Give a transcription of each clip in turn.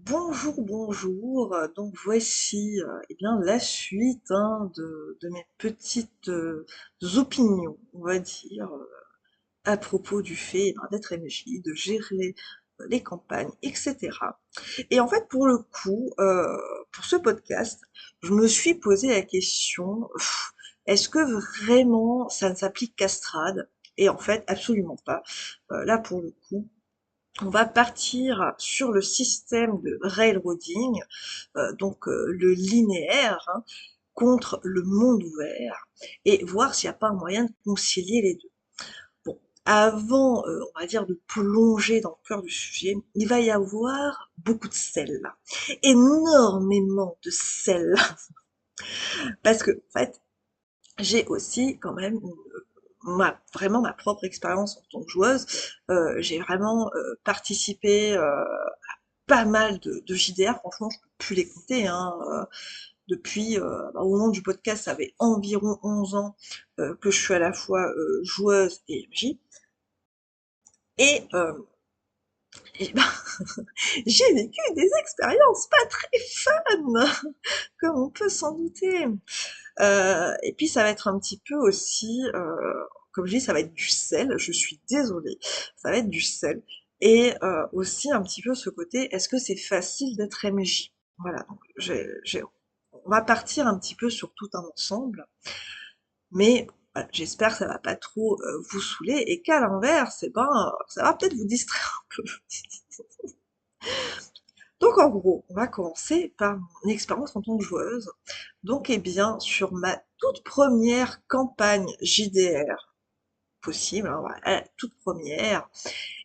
Bonjour, bonjour. Donc voici eh bien la suite de mes petites opinions, on va dire, à propos du fait d'être MJ, de gérer les campagnes, etc. Et en fait, pour le coup, pour ce podcast, je me suis posé la question, est-ce que vraiment ça ne s'applique qu'à Strad? Et en fait, absolument pas. Là, pour le coup, on va partir sur le système de railroading, le linéaire, contre le monde ouvert, et voir s'il n'y a pas un moyen de concilier les deux. Bon, avant, on va dire, de plonger dans le cœur du sujet, il va y avoir beaucoup de sel, énormément de sel, parce que, en fait, j'ai aussi quand même vraiment ma propre expérience en tant que joueuse. J'ai vraiment participé pas mal de JDR, franchement, je peux plus les compter, depuis, au moment du podcast, ça avait environ 11 ans que je suis à la fois joueuse et MJ. Et, euh, et ben, j'ai vécu des expériences pas très fun, comme on peut s'en douter. Et puis ça va être un petit peu aussi, comme je dis, ça va être du sel, je suis désolée, ça va être du sel. Et aussi un petit peu ce côté, est-ce que c'est facile d'être MJ? Voilà, donc on va partir un petit peu sur tout un ensemble, mais voilà, j'espère que ça va pas trop vous saouler et qu'à l'inverse, eh ben, ça va peut-être vous distraire un peu. Donc en gros, on va commencer par mon expérience en tant que joueuse. Donc eh bien, sur ma toute première campagne JDR possible, voilà, la toute première,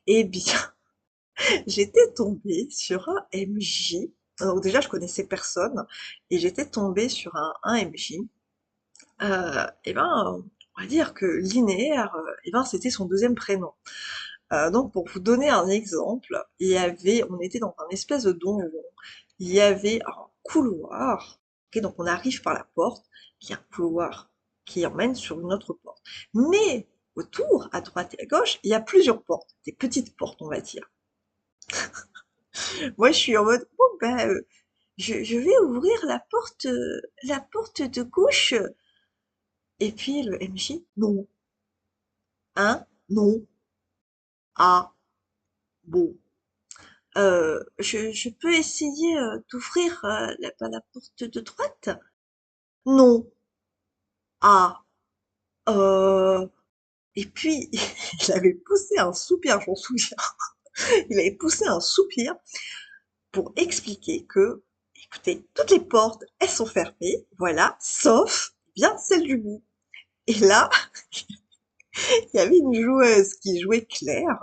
eh bien, j'étais tombée sur un MJ. Donc déjà, je connaissais personne, et j'étais tombée sur un MJ. Et ben, on va dire que linéaire, eh ben, c'était son deuxième prénom. Donc pour vous donner un exemple, on était dans un espèce de donjon, il y avait un couloir, ok, donc on arrive par la porte, puis il y a un couloir qui emmène sur une autre porte. Mais autour, à droite et à gauche, il y a plusieurs portes, des petites portes, on va dire. Moi, je suis en mode, bon ben, je vais ouvrir la porte de gauche. Et puis le MJ, non, hein, non, ah, bon. Je peux essayer d'ouvrir la porte de droite? Non. Ah. Euh... Et puis, il avait poussé un soupir, je m'en souviens. Il avait poussé un soupir pour expliquer que, écoutez, toutes les portes, elles sont fermées, voilà, sauf, eh bien, celle du bout. Et là, il y avait une joueuse qui jouait Claire.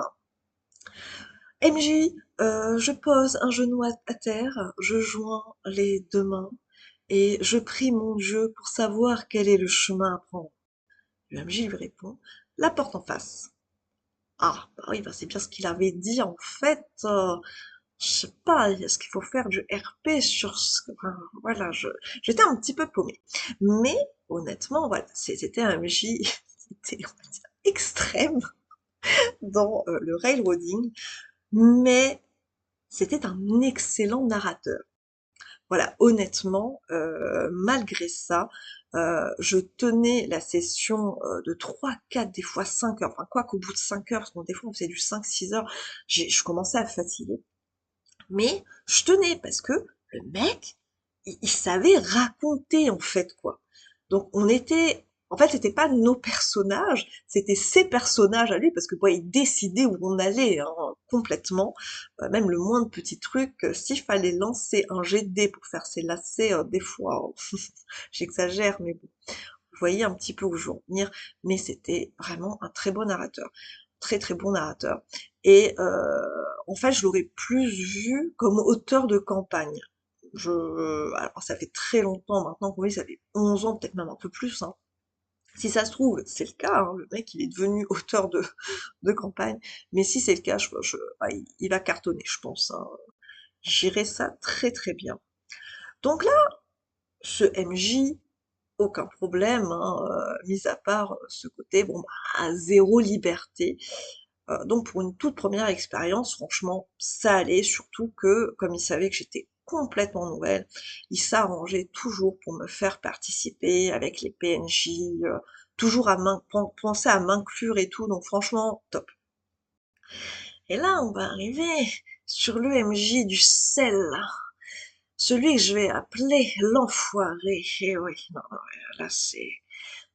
MJ, je pose un genou à terre, je joins les deux mains et je prie mon Dieu pour savoir quel est le chemin à prendre. Le MJ lui répond, la porte en face. Ah, bah oui, bah c'est bien ce qu'il avait dit en fait. Je sais pas, est-ce qu'il faut faire du RP sur ce... Enfin, voilà, j'étais un petit peu paumée. Mais honnêtement, voilà, c'était un MJ qui était, on va dire, extrême dans le railroading, mais c'était un excellent narrateur. Voilà, honnêtement, malgré ça, je tenais la session de 3, 4, des fois 5 heures. Enfin, quoi qu'au bout de 5 heures, parce qu'on des fois on faisait du 5, 6 heures, je commençais à fatiguer. Mais je tenais parce que le mec, il savait raconter en fait quoi. Donc on était, en fait c'était pas nos personnages, c'était ses personnages à lui parce que quoi, il décidait où on allait complètement. Même le moindre petit truc, s'il fallait lancer un jet de dés pour faire ses lacets, des fois, j'exagère, mais bon, vous voyez un petit peu où je veux en venir. Mais c'était vraiment un très bon narrateur, très très bon narrateur. Et en fait, je l'aurais plus vu comme auteur de campagne. Alors ça fait très longtemps maintenant, oui, ça fait 11 ans, peut-être même un peu plus. Si ça se trouve, c'est le cas, le mec il est devenu auteur de campagne. Mais si c'est le cas, il va cartonner, je pense. J'irai ça très très bien. Donc là, ce MJ, aucun problème, mis à part ce côté, bon, bah, zéro liberté. Donc pour une toute première expérience, franchement, ça allait, surtout que, comme il savait que j'étais complètement nouvelle, il s'arrangeait toujours pour me faire participer avec les PNJ, toujours à penser à m'inclure et tout, donc franchement, top. Et là, on va arriver sur le MJ du sel, celui que je vais appeler l'enfoiré. Et oui, non, non, là c'est...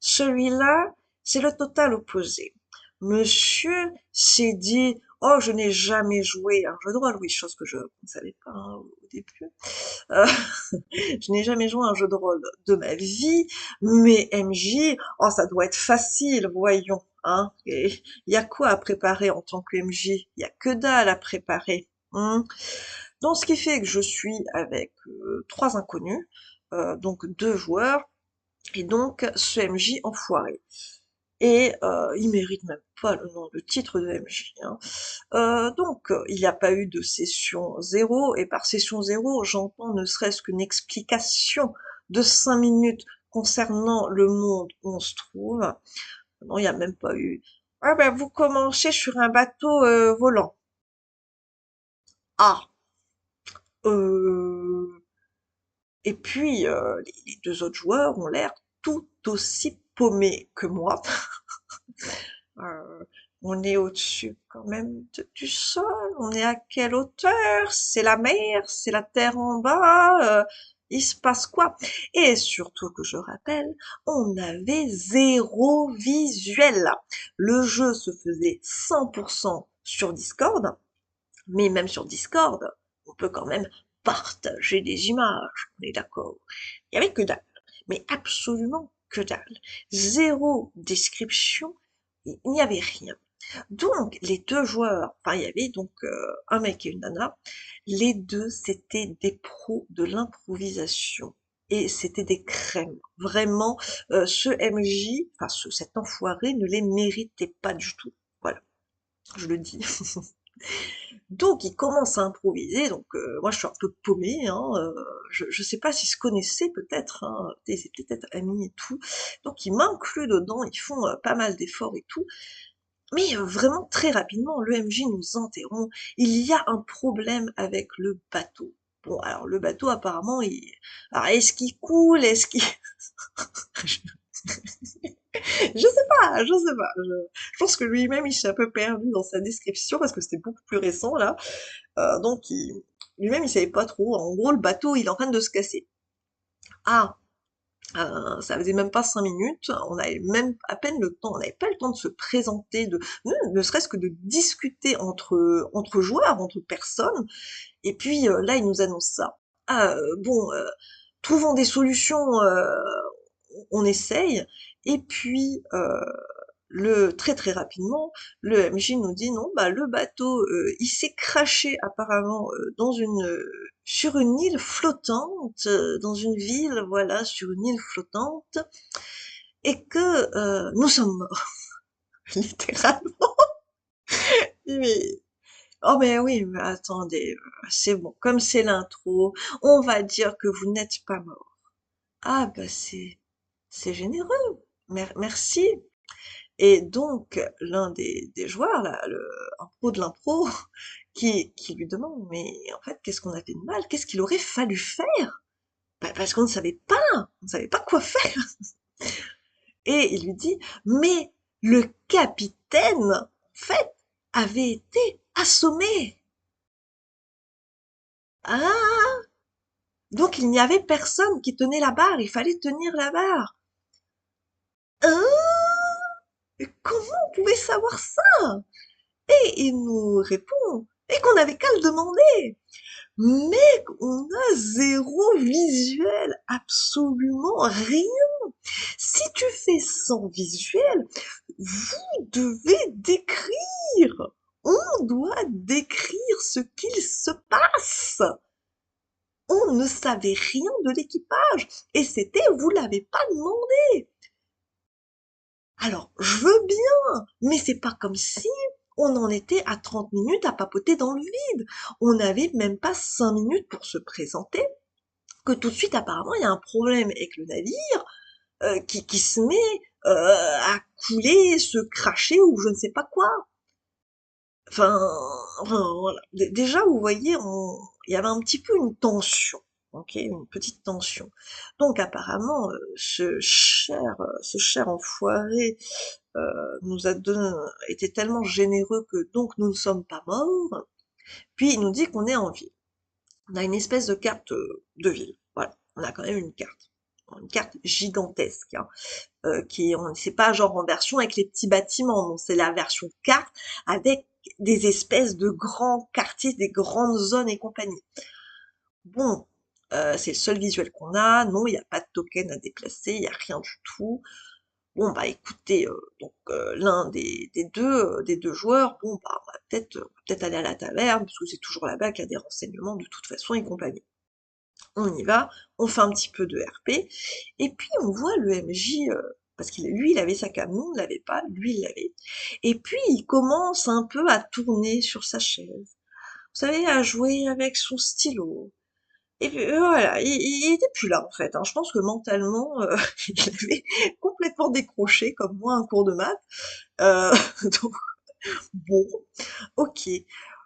Celui-là, c'est le total opposé. Monsieur s'est dit, oh, je n'ai jamais joué à un jeu de rôle. Oui, chose que je ne savais pas hein, au début. Euh, je n'ai jamais joué à un jeu de rôle de ma vie, mais MJ, oh, ça doit être facile, voyons. Hein. Et il y a quoi à préparer en tant que MJ? Il y a que dalle à préparer. Hein. Donc, ce qui fait que je suis avec trois inconnus, donc deux joueurs, et donc ce MJ enfoiré. Et il mérite même pas le nom, le titre de MJ. Hein. Donc, il n'y a pas eu de session zéro, et par session zéro, j'entends ne serait-ce qu'une explication de 5 minutes concernant le monde où on se trouve. Non, il n'y a même pas eu. Ah ben, vous commencez sur un bateau volant. Ah, euh... Et puis, les deux autres joueurs ont l'air tout aussi paumés que moi. Euh, on est au-dessus quand même du sol. On est à quelle hauteur? C'est la mer? C'est la terre en bas? Il se passe quoi? Et surtout que je rappelle, on avait zéro visuel. Le jeu se faisait 100% sur Discord, mais même sur Discord, on peut quand même partager des images, on est d'accord. Il y avait que dalle, mais absolument que dalle. Zéro description, il n'y avait rien. Donc, les deux joueurs, enfin, il y avait donc un mec et une nana, les deux, c'était des pros de l'improvisation. Et c'était des crèmes. Vraiment, ce MJ, enfin, cet enfoiré ne les méritait pas du tout. Voilà, je le dis. Donc il commence à improviser, donc moi je suis un peu paumée, hein, je sais pas s'ils se connaissaient peut-être, hein, ils étaient peut-être amis et tout, donc ils m'incluent dedans, ils font pas mal d'efforts et tout, mais vraiment très rapidement, le MJ nous interrompt, il y a un problème avec le bateau. Bon, alors le bateau apparemment, alors est-ce qu'il coule, est-ce qu'il... je sais pas, je pense que lui-même il s'est un peu perdu dans sa description parce que c'était beaucoup plus récent là. Donc lui-même il savait pas trop. En gros le bateau il est en train de se casser. Ah, ça faisait même pas 5 minutes, on avait même à peine le temps, on n'avait pas le temps de se présenter, ne serait-ce que de discuter entre joueurs, entre personnes. Et puis là il nous annonce ça. Ah bon, trouvons des solutions, on essaye. Et puis très très rapidement, le MJ nous dit non, bah le bateau, il s'est crashé apparemment sur une île flottante, dans une ville, voilà, sur une île flottante, et que nous sommes morts, littéralement. Mais, oh mais oui, mais attendez, c'est bon, comme c'est l'intro, on va dire que vous n'êtes pas mort. Ah bah c'est généreux, merci. Et donc, l'un des joueurs, là, un pro de l'impro, qui lui demande, mais en fait, qu'est-ce qu'on a fait de mal? Qu'est-ce qu'il aurait fallu faire? Bah, parce qu'on ne savait pas quoi faire. Et il lui dit, mais le capitaine, en fait, avait été assommé. Ah, donc il n'y avait personne qui tenait la barre, il fallait tenir la barre. Hein? Comment on pouvait savoir ça? Et il nous répond, et qu'on n'avait qu'à le demander. Mec, on a zéro visuel, absolument rien. Si tu fais sans visuel, vous devez décrire. On doit décrire ce qu'il se passe. On ne savait rien de l'équipage. Et c'était, vous l'avez pas demandé. Alors, je veux bien, mais c'est pas comme si on en était à 30 minutes à papoter dans le vide. On n'avait même pas 5 minutes pour se présenter, que tout de suite, apparemment, il y a un problème avec le navire, qui se met à couler, se cracher ou je ne sais pas quoi. Enfin, voilà. Déjà, vous voyez, il y avait un petit peu une tension, ok, une petite tension. Donc apparemment, ce cher enfoiré nous a donné, était tellement généreux que donc nous ne sommes pas morts. Puis il nous dit qu'on est en ville. On a une espèce de carte de ville. Voilà, on a quand même une carte gigantesque, hein, c'est pas genre en version avec les petits bâtiments, non, c'est la version carte avec des espèces de grands quartiers, des grandes zones et compagnie. Bon, c'est le seul visuel qu'on a. Non, il n'y a pas de token à déplacer, il n'y a rien du tout. Bon, bah écoutez, l'un des deux joueurs, bon, bah on va peut-être aller à la taverne, parce que c'est toujours là-bas qu'il y a des renseignements de toute façon et compagnie. On y va, on fait un petit peu de RP, et puis on voit le MJ, parce qu'il lui il avait sa cam, nous on l'avait pas, lui il l'avait, et puis il commence un peu à tourner sur sa chaise, vous savez, à jouer avec son stylo, et puis voilà, il était plus là en fait, hein. Je pense que mentalement, il avait complètement décroché, comme moi, un cours de maths, euh, donc bon, ok.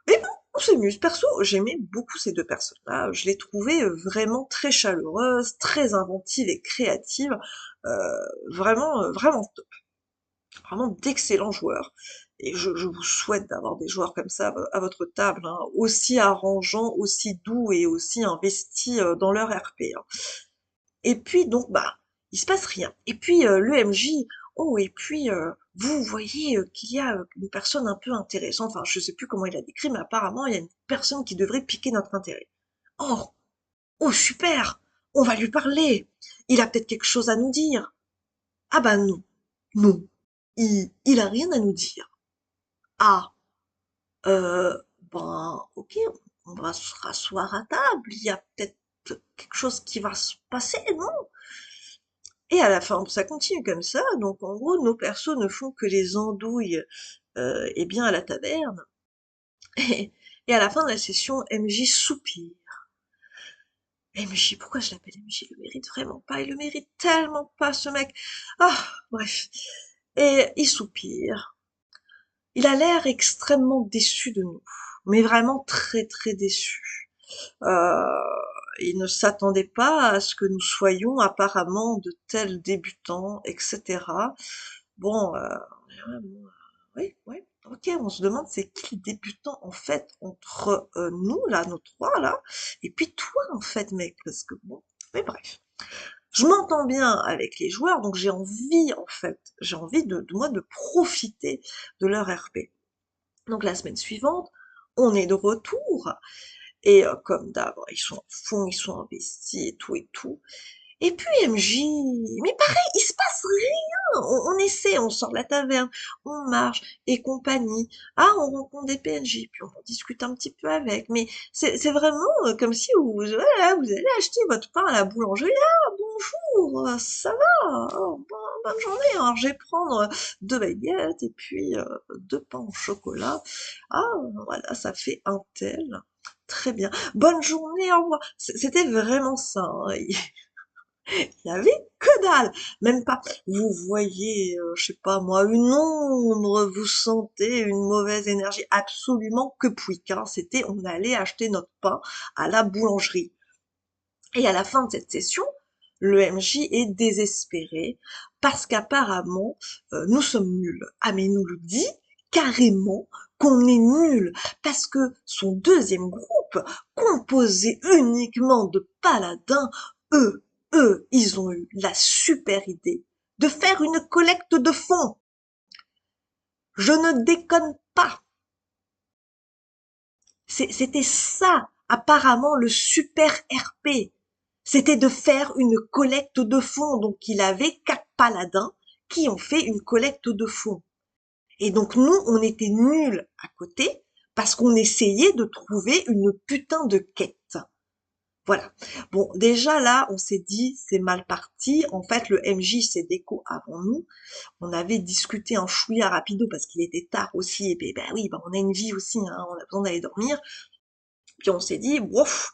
Mais bon, on s'amuse. Perso, j'aimais beaucoup ces deux personnes-là. Je les trouvais vraiment très chaleureuses, très inventives et créatives. Vraiment top. Vraiment d'excellents joueurs. Et je vous souhaite d'avoir des joueurs comme ça à votre table, hein, aussi arrangeants, aussi doux et aussi investis dans leur RP, hein. Et puis donc bah il se passe rien. Et puis le MJ, oh et puis vous voyez qu'il y a une personne un peu intéressante. Enfin je sais plus comment il a décrit, mais apparemment il y a une personne qui devrait piquer notre intérêt. Oh oh super, on va lui parler. Il a peut-être quelque chose à nous dire. Ah bah non non, il a rien à nous dire. Ah ben ok, on va se rasseoir à table. Il y a peut-être quelque chose qui va se passer, non? Et à la fin, ça continue comme ça, donc en gros, nos persos ne font que les andouilles, et bien à la taverne. Et, et à la fin de la session, MJ soupire. MJ, pourquoi je l'appelle MJ? Il le mérite vraiment pas, il le mérite tellement pas, ce mec. Ah, bref. Et il soupire. Il a l'air extrêmement déçu de nous, mais vraiment très très déçu. Euh, il ne s'attendait pas à ce que nous soyons apparemment de tels débutants, etc. Bon, oui, oui, ok, on se demande c'est qui le débutant en fait entre nous, là, nos trois, là, et puis toi, en fait, mec, parce que bon, mais bref. Je m'entends bien avec les joueurs, donc j'ai envie, en fait, j'ai envie moi de profiter de leur RP. Donc la semaine suivante, on est de retour, et comme d'hab, ils sont à fond, ils sont investis et tout et tout. Et puis MJ, mais pareil, il se passe rien. On essaie, on sort de la taverne, on marche et compagnie. Ah, on rencontre des PNJ, puis on discute un petit peu avec. Mais c'est vraiment comme si voilà, vous allez acheter votre pain à la boulangerie. Ah, bonjour, ça va? Oh, bonne journée. Alors, je vais prendre deux baguettes et puis deux pains au chocolat. Ah, voilà, ça fait un tel. Très bien. Bonne journée, au revoir. C'était vraiment ça, hein. Il y avait que dalle, même pas. Vous voyez, je sais pas moi, une ombre, vous sentez une mauvaise énergie, absolument que pouic, hein. C'était, on allait acheter notre pain à la boulangerie. Et à la fin de cette session, le MJ est désespéré parce qu'apparemment, nous sommes nuls. Ah mais il nous le dit carrément qu'on est nuls parce que son deuxième groupe, composé uniquement de paladins, eux, ils ont eu la super idée de faire une collecte de fonds. Je ne déconne pas. C'était ça, apparemment, le super RP. C'était de faire une collecte de fonds. Donc, il avait 4 paladins qui ont fait une collecte de fonds. Et donc, nous, on était nuls à côté parce qu'on essayait de trouver une putain de quête. Voilà. Bon, déjà là, on s'est dit, c'est mal parti. En fait, le MJ s'est déco avant nous. On avait discuté un chouïa rapido parce qu'il était tard aussi. Et puis, ben oui, ben on a une vie aussi, hein, on a besoin d'aller dormir. Puis on s'est dit, ouf,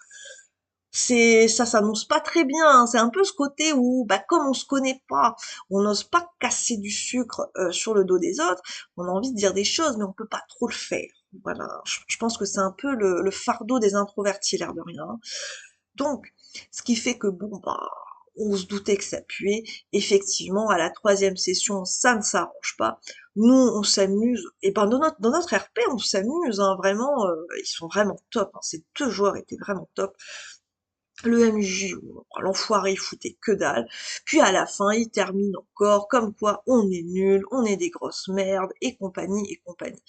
Ça s'annonce pas très bien, hein. C'est un peu ce côté où, bah, comme on se connaît pas, on n'ose pas casser du sucre sur le dos des autres. On a envie de dire des choses, mais on peut pas trop le faire. Voilà, je pense que c'est un peu le fardeau des introvertis, l'air de rien. Donc, ce qui fait que bon, bah, on se doutait que ça puait. Effectivement, à la troisième session, ça ne s'arrange pas. Nous, on s'amuse. Et ben, dans notre RP, on s'amuse, hein, vraiment. Ils sont vraiment top, hein. Ces deux joueurs étaient vraiment top. Le MJ, l'enfoiré, il foutait que dalle. Puis à la fin, il termine encore, comme quoi on est nul, on est des grosses merdes, et compagnie, et compagnie.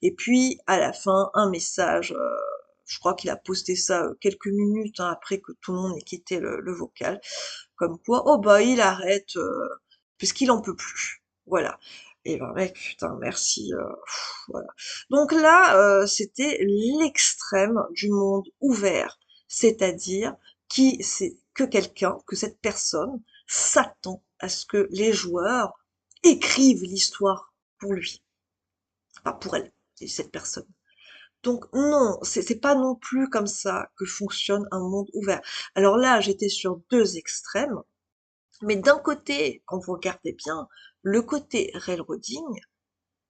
Et puis, à la fin, un message, je crois qu'il a posté ça quelques minutes hein, après que tout le monde ait quitté le vocal, comme quoi, oh bah il arrête, puisqu'il en peut plus. Voilà. Et ben mec, putain, merci. Voilà. Donc là, c'était l'extrême du monde ouvert, c'est-à-dire c'est que quelqu'un, que cette personne s'attend à ce que les joueurs écrivent l'histoire pour lui, enfin pour elle, c'est cette personne. Donc non, c'est pas non plus comme ça que fonctionne un monde ouvert. Alors là, j'étais sur deux extrêmes, mais d'un côté, quand vous regardez bien, le côté railroading,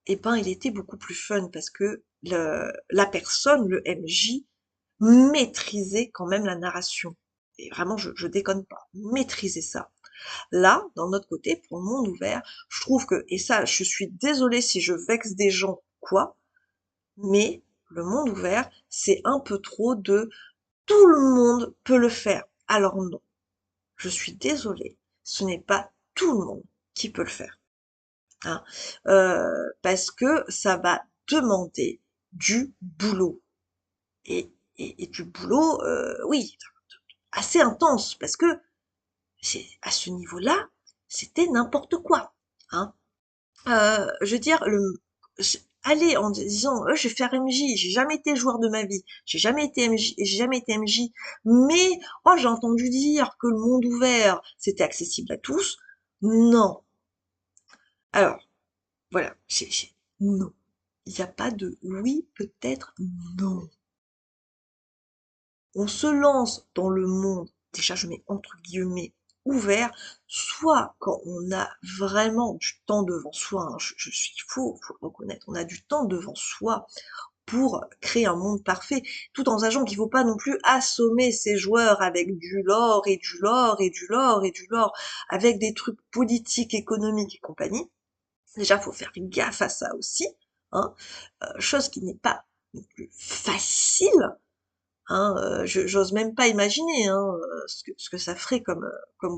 eh ben, il était beaucoup plus fun parce que la personne, le MJ, maîtrisait quand même la narration. Et vraiment, je déconne pas, maîtrisait ça. Là, d'un autre côté, pour le monde ouvert, je trouve que, et ça, je suis désolée si je vexe des gens, quoi, mais le monde ouvert, c'est un peu trop de tout le monde peut le faire. Alors non, je suis désolée, ce n'est pas tout le monde qui peut le faire. Hein. Parce que ça va demander du boulot. Et du boulot, oui, assez intense, parce que à ce niveau-là, c'était n'importe quoi. Hein. Je veux dire, aller en disant, je vais faire MJ, j'ai jamais été joueur de ma vie, j'ai jamais été MJ, mais oh, j'ai entendu dire que le monde ouvert, c'était accessible à tous. Non. Alors, voilà, non. Il n'y a pas de oui, peut-être, non. On se lance dans le monde, déjà je mets entre guillemets, ouvert, soit quand on a vraiment du temps devant soi, hein, je suis faux, faut le reconnaître, on a du temps devant soi pour créer un monde parfait, tout en sachant qu'il ne faut pas non plus assommer ses joueurs avec du lore et du lore et du lore et du lore, avec des trucs politiques, économiques et compagnie. Déjà, faut faire gaffe à ça aussi, hein, chose qui n'est pas non plus facile, hein, j'ose même pas imaginer hein, ce que ça ferait comme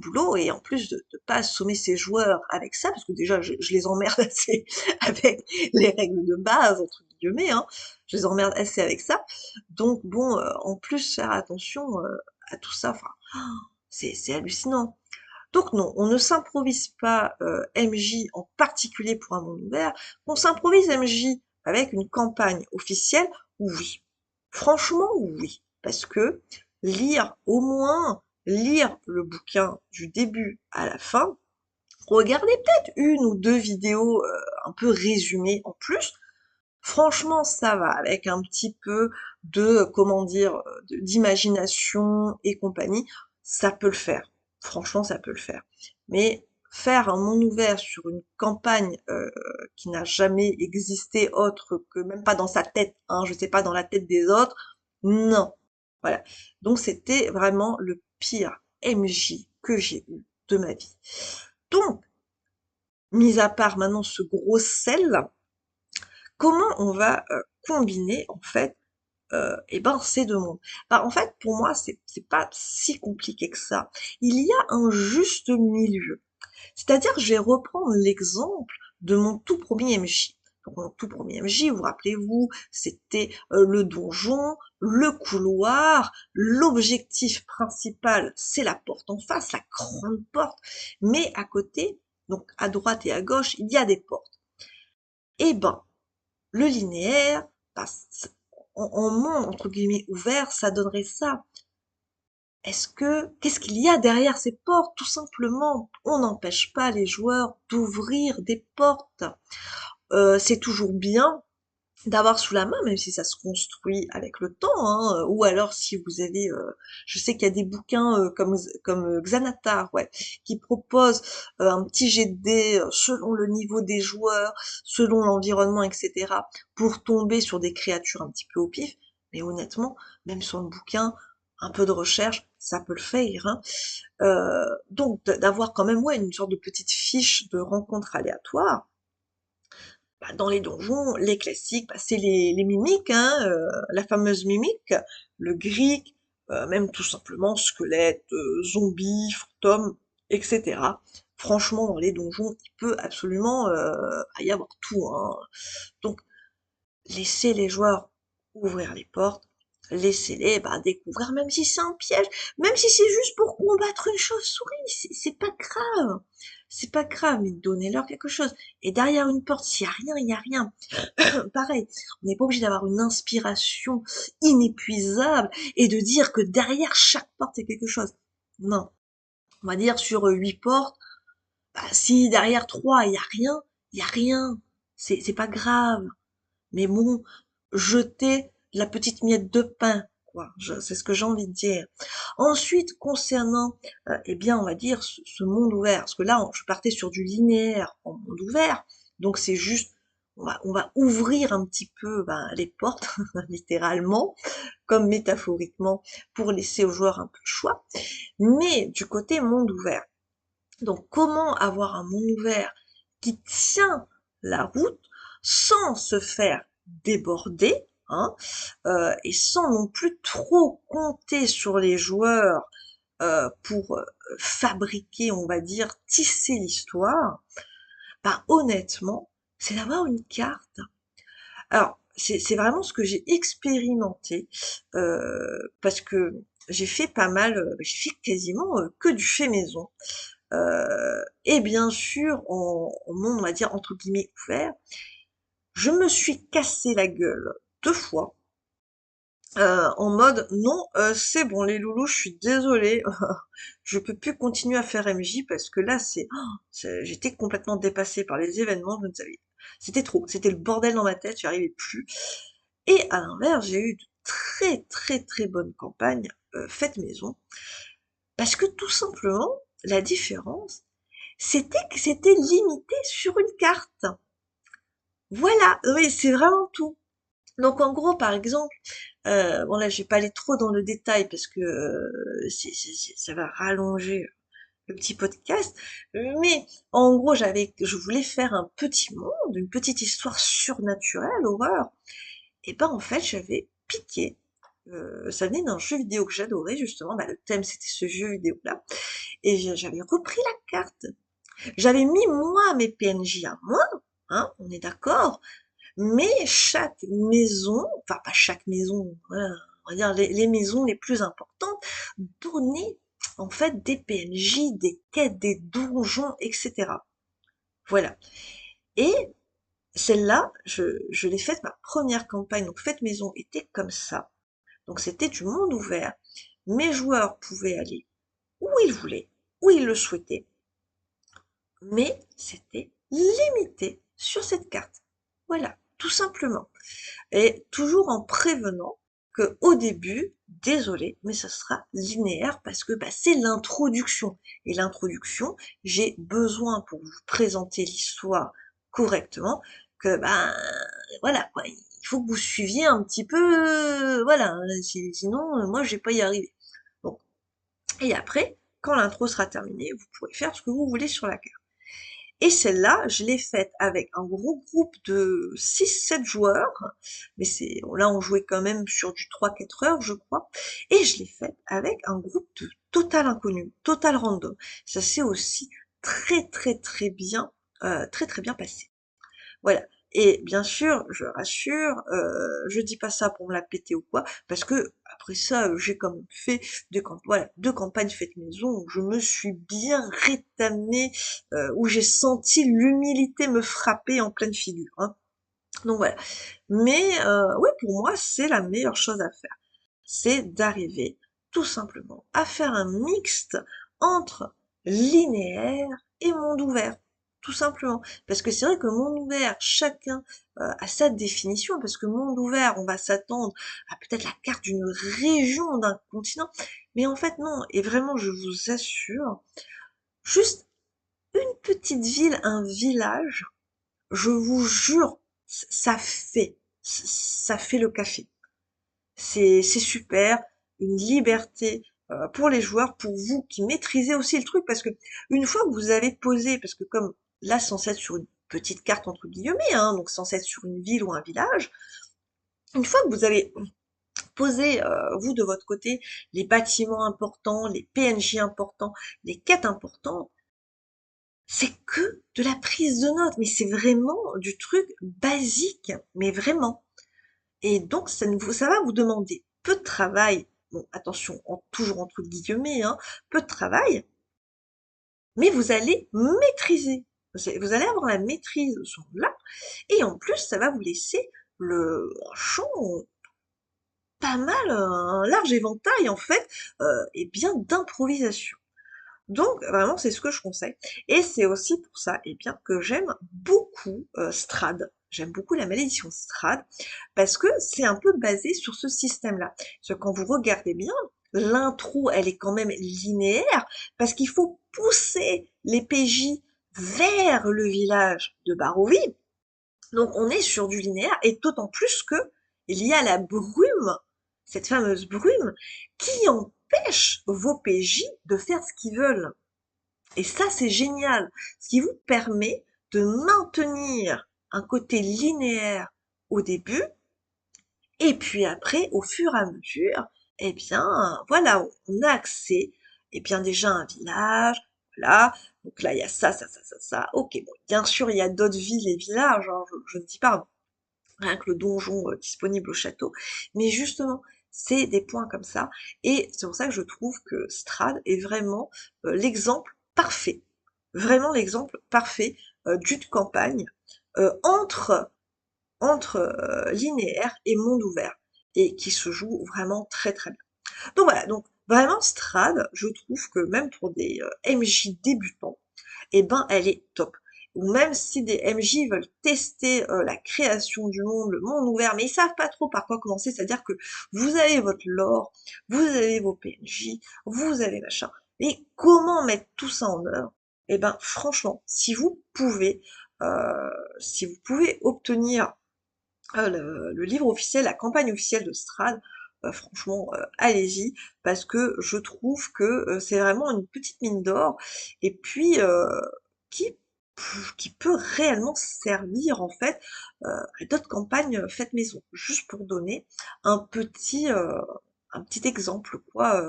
boulot, et en plus de pas assommer ses joueurs avec ça, parce que déjà je les emmerde assez avec les règles de base, entre guillemets, hein, je les emmerde assez avec ça, donc bon, en plus faire attention à tout ça, enfin, c'est hallucinant. Donc non, on ne s'improvise pas MJ en particulier pour un monde ouvert, on s'improvise MJ avec une campagne officielle, oui. Franchement, oui. Parce que lire, au moins, lire le bouquin du début à la fin, regarder peut-être une ou deux vidéos un peu résumées en plus, franchement, ça va, avec un petit peu de, comment dire, d'imagination et compagnie, ça peut le faire. Franchement, ça peut le faire. Mais faire un monde ouvert sur une campagne qui n'a jamais existé autre que, même pas dans sa tête, hein, je sais pas, dans la tête des autres, non. Voilà. Donc c'était vraiment le pire MJ que j'ai eu de ma vie. Donc, mis à part maintenant ce gros sel, comment on va combiner en fait eh ben ces deux mondes. Bah, en fait pour moi c'est pas si compliqué que ça. Il y a un juste milieu. C'est-à-dire que je vais reprendre l'exemple de mon tout premier MJ. Donc mon tout premier MJ, vous rappelez-vous, c'était le donjon, le couloir, l'objectif principal, c'est la porte en face, la grande porte, mais à côté, donc à droite et à gauche, il y a des portes. Eh ben, le linéaire, bah, en monde entre guillemets ouvert, ça donnerait ça. Qu'est-ce qu'il y a derrière ces portes? Tout simplement, on n'empêche pas les joueurs d'ouvrir des portes. C'est toujours bien d'avoir sous la main, même si ça se construit avec le temps, hein, ou alors si vous avez, je sais qu'il y a des bouquins comme Xanatar, ouais, qui proposent un petit jet de dés selon le niveau des joueurs, selon l'environnement, etc., pour tomber sur des créatures un petit peu au pif. Mais honnêtement, même sur le bouquin, un peu de recherche, ça peut le faire, hein. Donc d'avoir quand même ouais une sorte de petite fiche de rencontre aléatoire. Bah, dans les donjons, les classiques, bah, c'est les mimiques, hein, la fameuse mimique, le gric, même tout simplement squelette, zombie, fantôme, etc. Franchement, dans les donjons, il peut absolument y avoir tout, hein. Donc, laissez les joueurs ouvrir les portes, laissez-les bah, découvrir, même si c'est un piège, même si c'est juste pour combattre une chauve-souris, c'est pas grave. C'est pas grave, mais donnez-leur quelque chose. Et derrière une porte, s'il y a rien, il y a rien. Pareil, on n'est pas obligé d'avoir une inspiration inépuisable et de dire que derrière chaque porte, il y a quelque chose. Non. On va dire sur 8 portes, bah, si derrière 3, il y a rien, il y a rien. C'est pas grave. Mais bon, jeter la petite miette de pain, quoi. C'est ce que j'ai envie de dire. Ensuite, concernant, eh bien, on va dire ce monde ouvert, parce que là, je partais sur du linéaire en monde ouvert, donc c'est juste, on va ouvrir un petit peu ben, les portes, littéralement, comme métaphoriquement, pour laisser aux joueurs un peu le choix. Mais du côté monde ouvert, donc comment avoir un monde ouvert qui tient la route sans se faire déborder, hein, et sans non plus trop compter sur les joueurs pour fabriquer, on va dire, tisser l'histoire, bah honnêtement, c'est d'avoir une carte. Alors, c'est vraiment ce que j'ai expérimenté, parce que j'ai fait pas mal, j'ai fait quasiment que du fait maison. Et bien sûr, en monde, on va dire, entre guillemets, ouvert, je me suis cassé la gueule 2 fois, en mode, non, c'est bon les loulous, je suis désolée, je peux plus continuer à faire MJ parce que là, j'étais complètement dépassée par les événements, je ne savais, c'était trop, c'était le bordel dans ma tête, j'y arrivais plus. Et à l'inverse, j'ai eu de très très très bonnes campagnes faites maison, parce que tout simplement, la différence, c'était que c'était limité sur une carte. Voilà, oui, c'est vraiment tout. Donc en gros, par exemple, bon là, je vais pas aller trop dans le détail parce que ça va rallonger le petit podcast, mais en gros, je voulais faire un petit monde, une petite histoire surnaturelle, horreur. Et ben en fait, j'avais piqué. Ça venait d'un jeu vidéo que j'adorais justement. Bah, le thème c'était ce jeu vidéo là, et j'avais repris la carte. J'avais mis moi mes PNJ à moi, hein, on est d'accord, mais chaque maison, enfin pas chaque maison, voilà, on va dire les maisons les plus importantes, donnaient en fait des PNJ, des quêtes, des donjons, etc. Voilà. Et celle-là, je l'ai faite, ma première campagne, donc faite maison, était comme ça. Donc c'était du monde ouvert. Mes joueurs pouvaient aller où ils voulaient, où ils le souhaitaient, mais c'était limité sur cette carte. Voilà, tout simplement. Et toujours en prévenant que au début, désolé, mais ça sera linéaire parce que bah, c'est l'introduction. Et l'introduction, j'ai besoin pour vous présenter l'histoire correctement que ben voilà quoi, il faut que vous suiviez un petit peu, voilà, sinon moi je vais pas y arriver. Bon, et après, quand l'intro sera terminée, vous pourrez faire ce que vous voulez sur la carte. Et celle-là, je l'ai faite avec un gros groupe de 6-7 joueurs, mais là on jouait quand même sur du 3-4 heures, je crois, et je l'ai faite avec un groupe de total inconnu, total random. Ça s'est aussi très très très bien, très très bien passé. Voilà. Et bien sûr, je rassure, je dis pas ça pour me la péter ou quoi, parce que après ça, j'ai quand même fait voilà, 2 campagnes faites maison où je me suis bien rétamée, où j'ai senti l'humilité me frapper en pleine figure, hein. Donc voilà. Mais ouais, pour moi, c'est la meilleure chose à faire. C'est d'arriver tout simplement à faire un mixte entre linéaire et monde ouvert. tout simplement. Parce que c'est vrai que monde ouvert, chacun a sa définition, parce que monde ouvert, on va s'attendre à peut-être la carte d'une région, d'un continent, mais en fait non, et vraiment je vous assure, juste une petite ville, un village, je vous jure, ça fait le café. C'est super, une liberté pour les joueurs, pour vous qui maîtrisez aussi le truc, parce que une fois que vous avez posé, parce que comme là, sans être sur une petite carte entre guillemets, hein, donc sans être sur une ville ou un village, une fois que vous avez posé, vous de votre côté, les bâtiments importants, les PNJ importants, les quêtes importantes, c'est que de la prise de notes, mais c'est vraiment du truc basique, mais vraiment. Et donc, ça va vous demander peu de travail. Bon, attention, toujours entre guillemets, hein, peu de travail, mais vous allez maîtriser. Vous allez avoir la maîtrise de ce là, et en plus, ça va vous laisser un champ pas mal, un large éventail en fait, et bien d'improvisation. Donc vraiment, c'est ce que je conseille. Et c'est aussi pour ça, eh bien, que j'aime beaucoup Strad. J'aime beaucoup la malédiction Strad parce que c'est un peu basé sur ce système-là. Parce que quand vous regardez bien, l'intro, elle est quand même linéaire parce qu'il faut pousser les PJ vers le village de Barovie. Donc on est sur du linéaire et d'autant plus que il y a la brume, cette fameuse brume, qui empêche vos PJ de faire ce qu'ils veulent. Et ça, c'est génial, ce qui vous permet de maintenir un côté linéaire au début, et puis après, au fur et à mesure, eh bien, voilà, on a accès, eh bien, déjà à un village, voilà, donc là, il y a ça, ok, bon, bien sûr, il y a d'autres villes et villages, hein, je ne dis pas, rien que le donjon disponible au château, mais justement, c'est des points comme ça, et c'est pour ça que je trouve que Strad est vraiment l'exemple parfait, vraiment l'exemple parfait d'une campagne entre linéaire et monde ouvert, et qui se joue vraiment très très bien. Donc voilà, donc vraiment Strad, je trouve que même pour des MJ débutants, eh ben elle est top. Ou même si des MJ veulent tester la création du monde, le monde ouvert, mais ils savent pas trop par quoi commencer, c'est-à-dire que vous avez votre lore, vous avez vos PNJ, vous avez machin, mais comment mettre tout ça en œuvre? Eh ben franchement, si vous pouvez obtenir le livre officiel, la campagne officielle de Strad, franchement, allez-y, parce que je trouve que c'est vraiment une petite mine d'or, et puis qui, qui peut réellement servir en fait à d'autres campagnes faites maison. Juste pour donner un un petit exemple, quoi,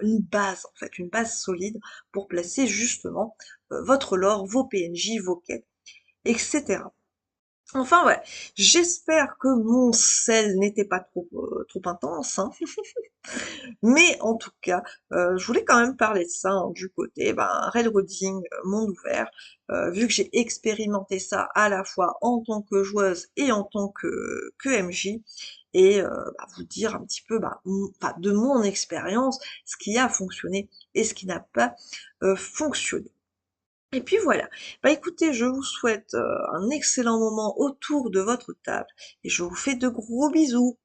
une base en fait, une base solide pour placer justement votre lore, vos PNJ, vos quêtes, etc. Enfin ouais, j'espère que mon sel n'était pas trop intense, hein. Mais en tout cas, je voulais quand même parler de ça, hein, du côté railroading, monde ouvert, vu que j'ai expérimenté ça à la fois en tant que joueuse et en tant que MJ, et vous dire un petit peu de mon expérience, ce qui a fonctionné et ce qui n'a pas fonctionné. Et puis voilà. Bah écoutez, je vous souhaite un excellent moment autour de votre table et je vous fais de gros bisous.